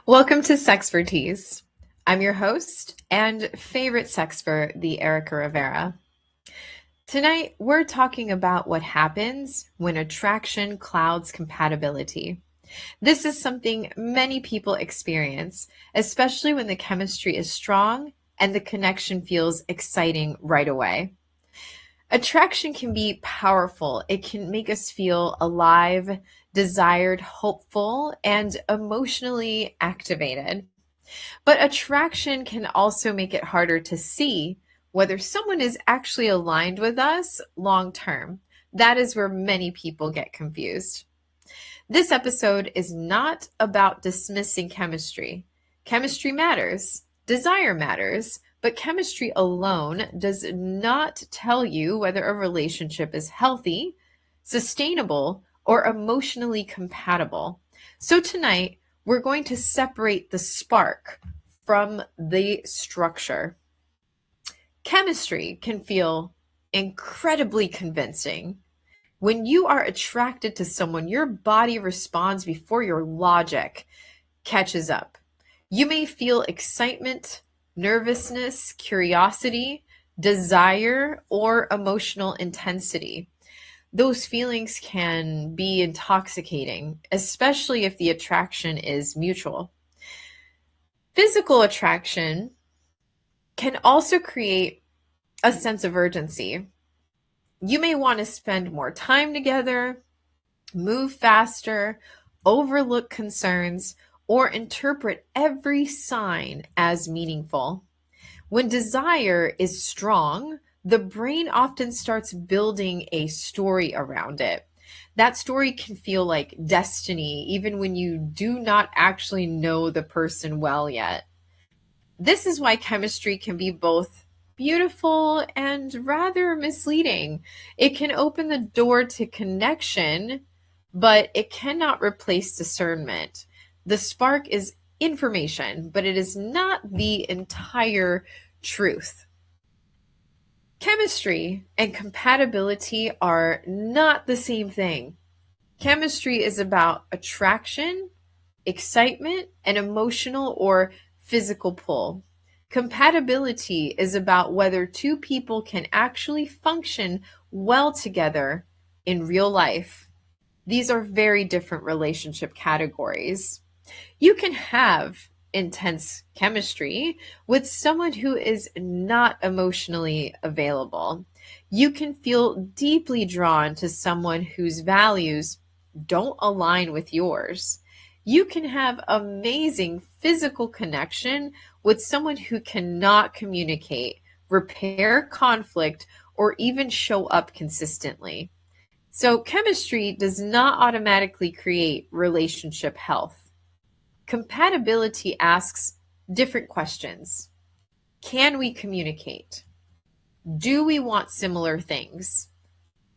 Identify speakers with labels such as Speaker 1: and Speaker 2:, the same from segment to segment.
Speaker 1: Welcome to Sexpertease. I'm your host and favorite sexpert, the Erica Rivera. Tonight, we're talking about what happens when attraction clouds compatibility. This is something many people experience, especially when the chemistry is strong and the connection feels exciting right away. Attraction can be powerful. It can make us feel alive, desired, hopeful, and emotionally activated. But attraction can also make it harder to see whether someone is actually aligned with us long term. That is where many people get confused. This episode is not about dismissing chemistry. Chemistry matters, desire matters, but chemistry alone does not tell you whether a relationship is healthy, sustainable, or emotionally compatible. So tonight, we're going to separate the spark from the structure. Chemistry can feel incredibly convincing. When you are attracted to someone, your body responds before your logic catches up. You may feel excitement, nervousness, curiosity, desire, or emotional intensity. Those feelings can be intoxicating, especially if the attraction is mutual. Physical attraction can also create a sense of urgency. You may want to spend more time together, move faster, overlook concerns, or interpret every sign as meaningful. When desire is strong, the brain often starts building a story around it. That story can feel like destiny, even when you do not actually know the person well yet. This is why chemistry can be both beautiful and rather misleading. It can open the door to connection, but it cannot replace discernment. The spark is information, but it is not the entire truth. Chemistry and compatibility are not the same thing. Chemistry is about attraction, excitement, and emotional or physical pull. Compatibility is about whether two people can actually function well together in real life. These are very different relationship categories. You can have intense chemistry with someone who is not emotionally available. You can feel deeply drawn to someone whose values don't align with yours. You can have amazing physical connection with someone who cannot communicate, repair conflict, or even show up consistently. So, chemistry does not automatically create relationship health. Compatibility asks different questions. Can we communicate? Do we want similar things?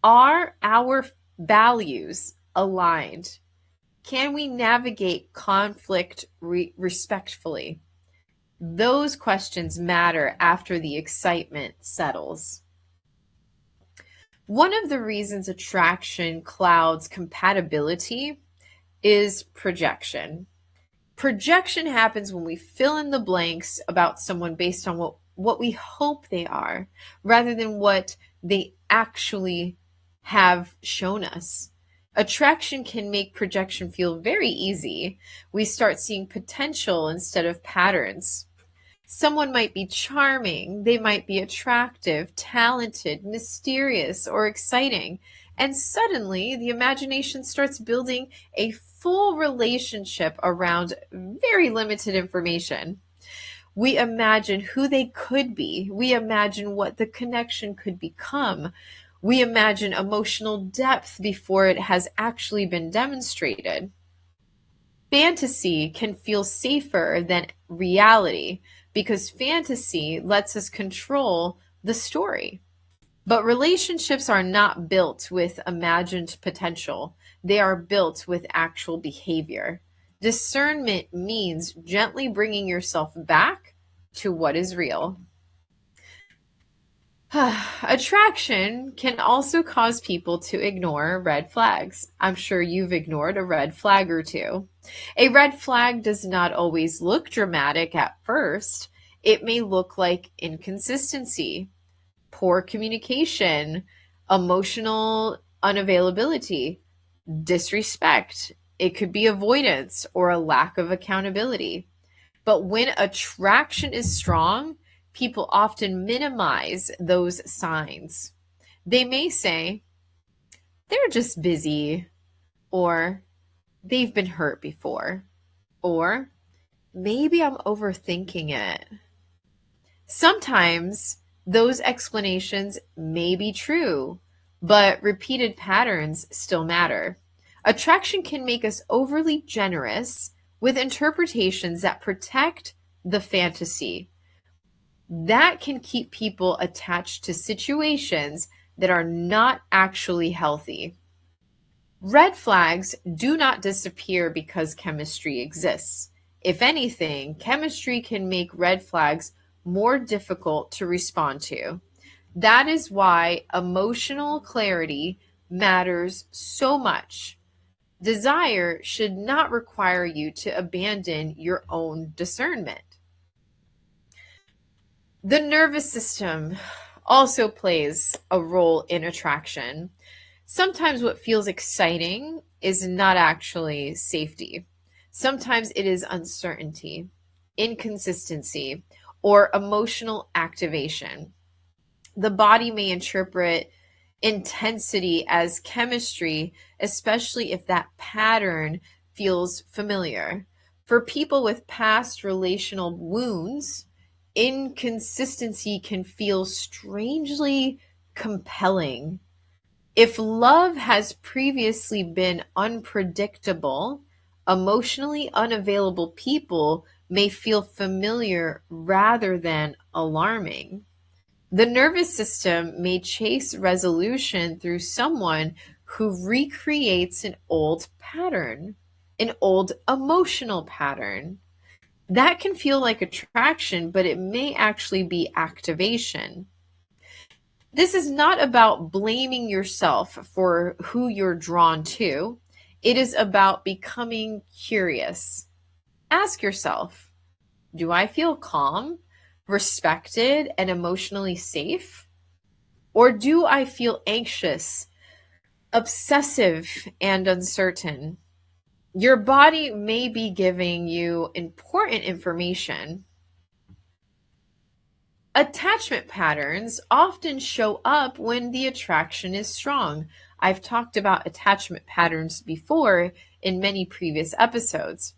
Speaker 1: Are our values aligned? Can we navigate conflict respectfully? Those questions matter after the excitement settles. One of the reasons attraction clouds compatibility is projection. Projection happens when we fill in the blanks about someone based on what we hope they are, rather than what they actually have shown us. Attraction can make projection feel very easy. We start seeing potential instead of patterns. Someone might be charming, they might be attractive, talented, mysterious, or exciting. And suddenly, the imagination starts building a full relationship around very limited information. We imagine who they could be. We imagine what the connection could become. We imagine emotional depth before it has actually been demonstrated. Fantasy can feel safer than reality because fantasy lets us control the story. But relationships are not built with imagined potential, they are built with actual behavior. Discernment means gently bringing yourself back to what is real. Attraction can also cause people to ignore red flags. I'm sure you've ignored a red flag or two. A red flag does not always look dramatic at first. It may look like inconsistency, poor communication, emotional unavailability, disrespect. It could be avoidance or a lack of accountability. But when attraction is strong, people often minimize those signs. They may say, they're just busy, or they've been hurt before, or maybe I'm overthinking it. Sometimes those explanations may be true, but repeated patterns still matter. Attraction can make us overly generous with interpretations that protect the fantasy. That can keep people attached to situations that are not actually healthy. Red flags do not disappear because chemistry exists. If anything, chemistry can make red flags more difficult to respond to. That is why emotional clarity matters so much. Desire should not require you to abandon your own discernment. The nervous system also plays a role in attraction. Sometimes what feels exciting is not actually safety. Sometimes it is uncertainty, inconsistency, or emotional activation. The body may interpret intensity as chemistry, especially if that pattern feels familiar. For people with past relational wounds, inconsistency can feel strangely compelling. If love has previously been unpredictable, emotionally unavailable people may feel familiar rather than alarming. The nervous system may chase resolution through someone who recreates an old pattern, an old emotional pattern. That can feel like attraction, but it may actually be activation. This is not about blaming yourself for who you're drawn to. It is about becoming curious. Ask yourself, do I feel calm, respected, and emotionally safe? Or do I feel anxious, obsessive, and uncertain? Your body may be giving you important information. Attachment patterns often show up when the attraction is strong. I've talked about attachment patterns before in many previous episodes.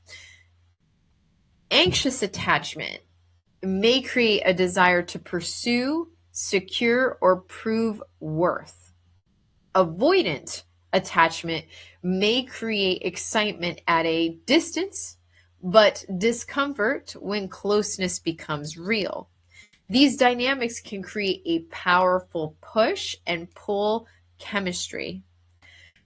Speaker 1: Anxious attachment may create a desire to pursue, secure, or prove worth. Avoidant attachment may create excitement at a distance, but discomfort when closeness becomes real. These dynamics can create a powerful push and pull chemistry.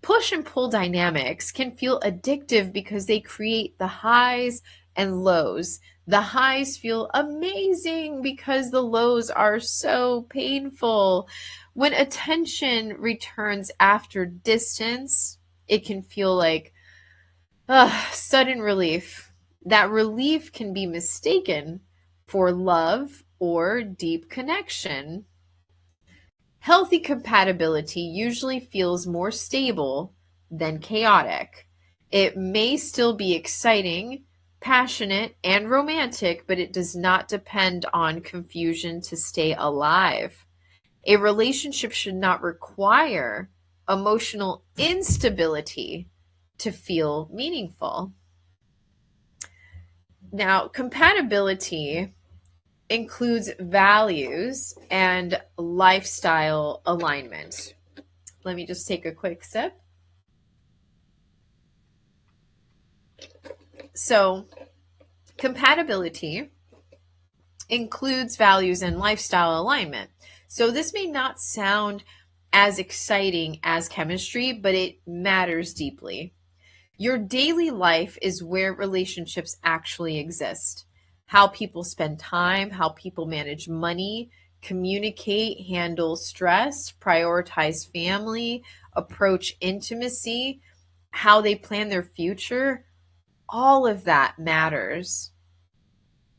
Speaker 1: Push and pull dynamics can feel addictive because they create the highs and lows. The highs feel amazing because the lows are so painful. When attention returns after distance, it can feel like sudden relief. That relief can be mistaken for love or deep connection. Healthy compatibility usually feels more stable than chaotic. It may still be exciting, passionate, and romantic, but it does not depend on confusion to stay alive. A relationship should not require emotional instability to feel meaningful. Now, compatibility includes values and lifestyle alignment. Let me just take a quick sip. So, compatibility includes values and lifestyle alignment. So, this may not sound as exciting as chemistry, but it matters deeply. Your daily life is where relationships actually exist. How people spend time, how people manage money, communicate, handle stress, prioritize family, approach intimacy, how they plan their future, all of that matters.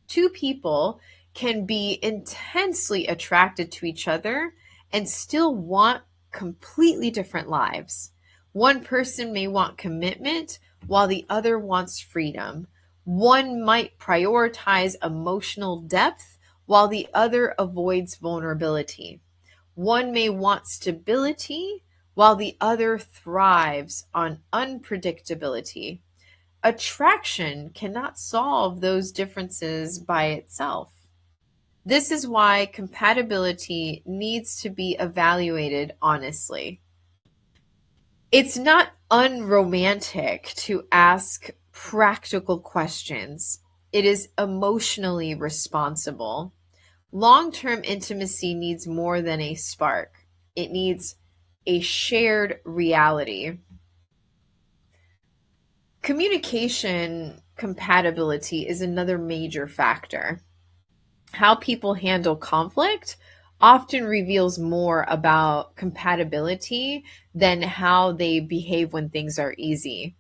Speaker 1: Two people can be intensely attracted to each other and still want completely different lives. One person may want commitment while the other wants freedom. One might prioritize emotional depth while the other avoids vulnerability. One may want stability while the other thrives on unpredictability. Attraction cannot solve those differences by itself. This is why compatibility needs to be evaluated honestly. It's not unromantic to ask practical questions. It is emotionally responsible. Long-term intimacy needs more than a spark. It needs a shared reality. Communication compatibility is another major factor. How people handle conflict often reveals more about compatibility than how they behave when things are easy.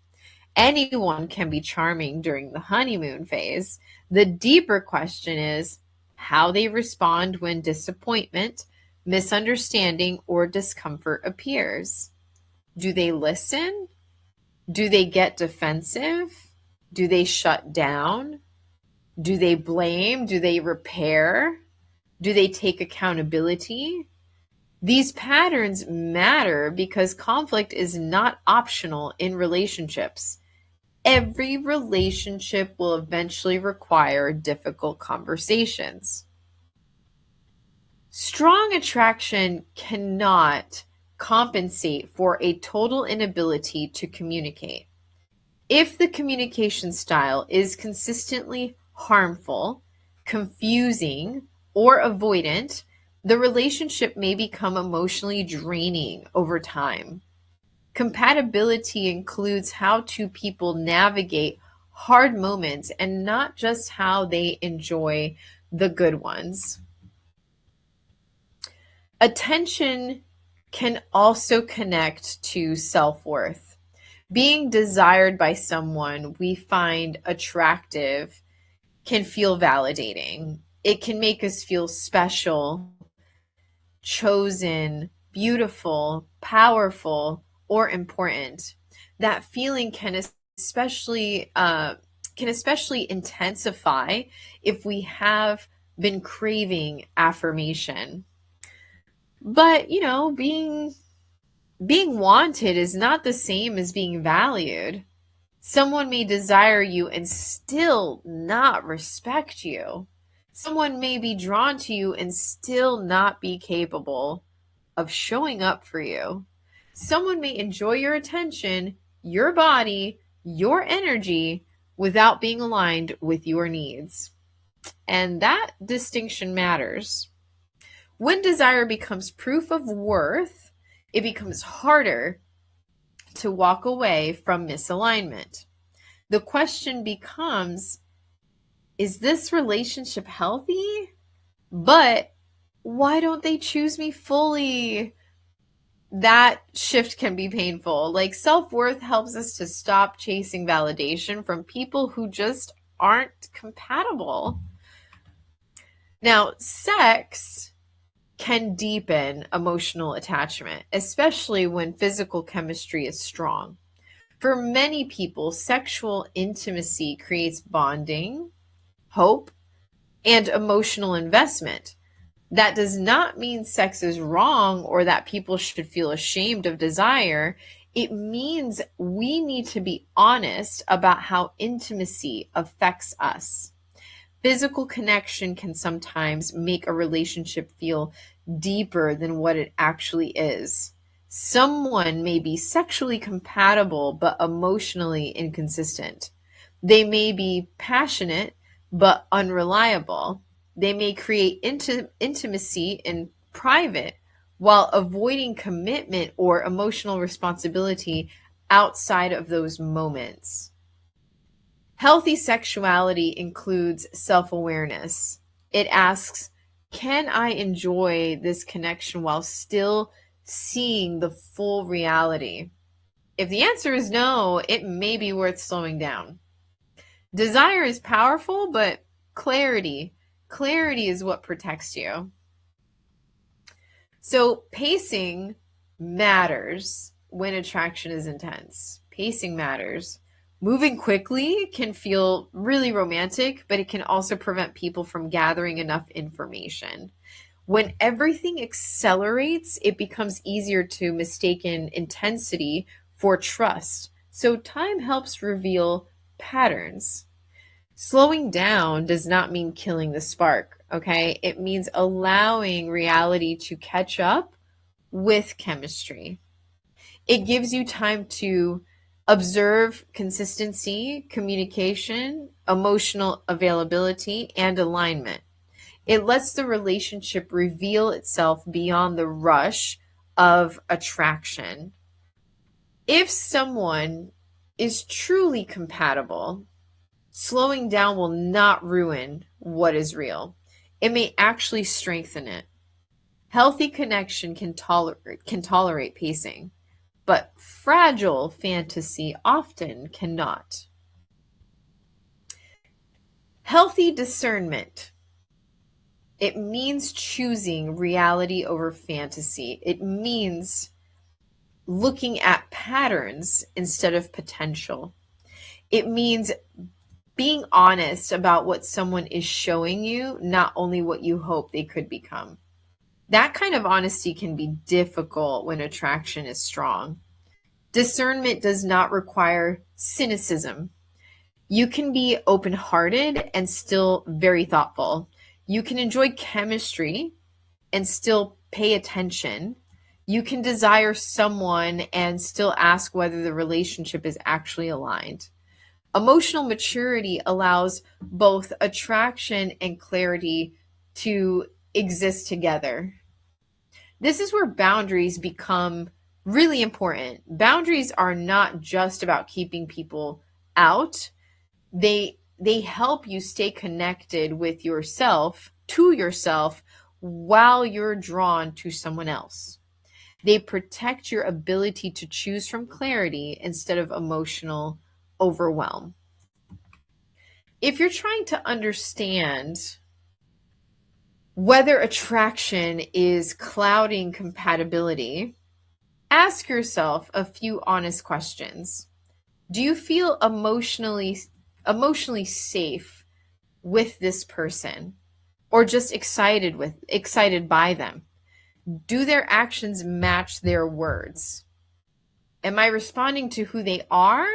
Speaker 1: Anyone can be charming during the honeymoon phase. The deeper question is how they respond when disappointment, misunderstanding, or discomfort appears. Do they listen? Do they get defensive? Do they shut down? Do they blame? Do they repair? Do they take accountability? These patterns matter because conflict is not optional in relationships. Every relationship will eventually require difficult conversations. Strong attraction cannot compensate for a total inability to communicate. If the communication style is consistently harmful, confusing, or avoidant, the relationship may become emotionally draining over time. Compatibility includes how two people navigate hard moments and not just how they enjoy the good ones. Attention can also connect to self-worth. Being desired by someone we find attractive can feel validating. It can make us feel special, chosen, beautiful, powerful, or important. That feeling can especially intensify if we have been craving affirmation. But being wanted is not the same as being valued. Someone may desire you and still not respect you. Someone may be drawn to you and still not be capable of showing up for you. Someone may enjoy your attention, your body, your energy without being aligned with your needs. And that distinction matters. When desire becomes proof of worth, it becomes harder to walk away from misalignment. The question becomes, is this relationship healthy? But why don't they choose me fully? That shift can be painful. Like self-worth helps us to stop chasing validation from people who just aren't compatible. Now, sex can deepen emotional attachment, especially when physical chemistry is strong. For many people, sexual intimacy creates bonding, hope, and emotional investment. That does not mean sex is wrong or that people should feel ashamed of desire. It means we need to be honest about how intimacy affects us. Physical connection can sometimes make a relationship feel deeper than what it actually is. Someone may be sexually compatible but emotionally inconsistent. They may be passionate but unreliable. They may create intimacy in private while avoiding commitment or emotional responsibility outside of those moments. Healthy sexuality includes self-awareness. It asks, Can I enjoy this connection while still seeing the full reality? If the answer is no, it may be worth slowing down. Desire is powerful, but clarity is what protects you. So pacing matters when attraction is intense. Pacing matters. Moving quickly can feel really romantic, but it can also prevent people from gathering enough information. When everything accelerates, it becomes easier to mistake intensity for trust. So time helps reveal patterns. Slowing down does not mean killing the spark, okay? It means allowing reality to catch up with chemistry. It gives you time to observe consistency, communication, emotional availability, and alignment. It lets the relationship reveal itself beyond the rush of attraction. If someone is truly compatible, slowing down will not ruin what is real. It may actually strengthen it. Healthy connection can tolerate pacing, but fragile fantasy often cannot. Healthy discernment. It means choosing reality over fantasy. It means looking at patterns instead of potential. It means being honest about what someone is showing you, not only what you hope they could become. That kind of honesty can be difficult when attraction is strong. Discernment does not require cynicism. You can be open-hearted and still very thoughtful. You can enjoy chemistry and still pay attention. You can desire someone and still ask whether the relationship is actually aligned. Emotional maturity allows both attraction and clarity to exist together. This is where boundaries become really important. Boundaries are not just about keeping people out. They help you stay connected with yourself, to yourself, while you're drawn to someone else. They protect your ability to choose from clarity instead of emotional overwhelm. If you're trying to understand whether attraction is clouding compatibility, ask yourself a few honest questions. Do you feel emotionally safe with this person, or just excited by them? Do their actions match their words? Am I responding to who they are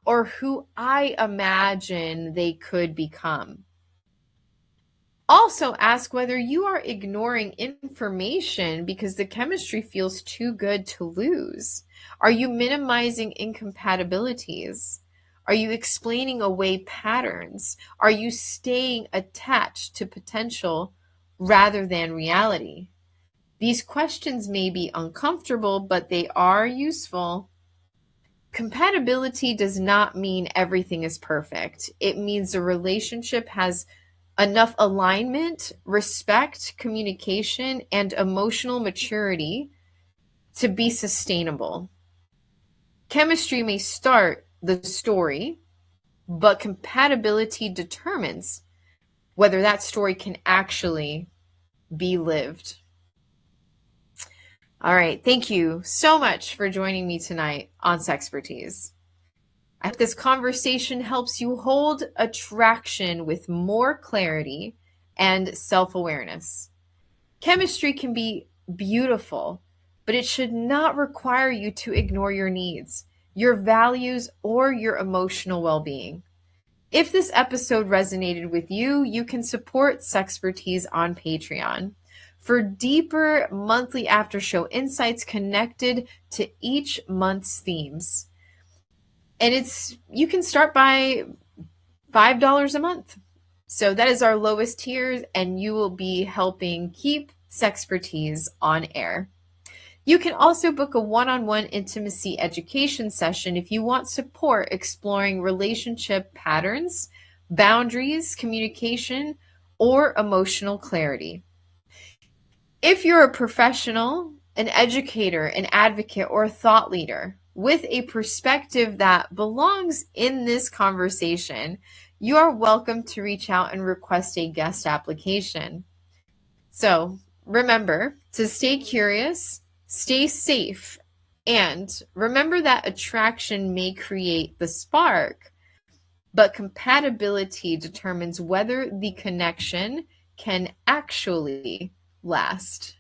Speaker 1: or who I imagine they could become? Also, ask whether you are ignoring information because the chemistry feels too good to lose. Are you minimizing incompatibilities? Are you explaining away patterns? Are you staying attached to potential rather than reality? These questions may be uncomfortable, but they are useful. Compatibility does not mean everything is perfect. It means the relationship has enough alignment, respect, communication, and emotional maturity to be sustainable. Chemistry may start the story, but compatibility determines whether that story can actually be lived. All right. Thank you so much for joining me tonight on Sexpertease. I hope this conversation helps you hold attraction with more clarity and self-awareness. Chemistry can be beautiful, but it should not require you to ignore your needs, your values, or your emotional well-being. If this episode resonated with you, you can support Sexpertease on Patreon for deeper monthly after show insights connected to each month's themes. And you can start by $5 a month. So that is our lowest tier, and you will be helping keep Sexpertease on air. You can also book a one-on-one intimacy education session if you want support exploring relationship patterns, boundaries, communication, or emotional clarity. If you're a professional, an educator, an advocate, or a thought leader with a perspective that belongs in this conversation, you are welcome to reach out and request a guest application. So remember to stay curious, stay safe, and remember that attraction may create the spark, but compatibility determines whether the connection can actually last.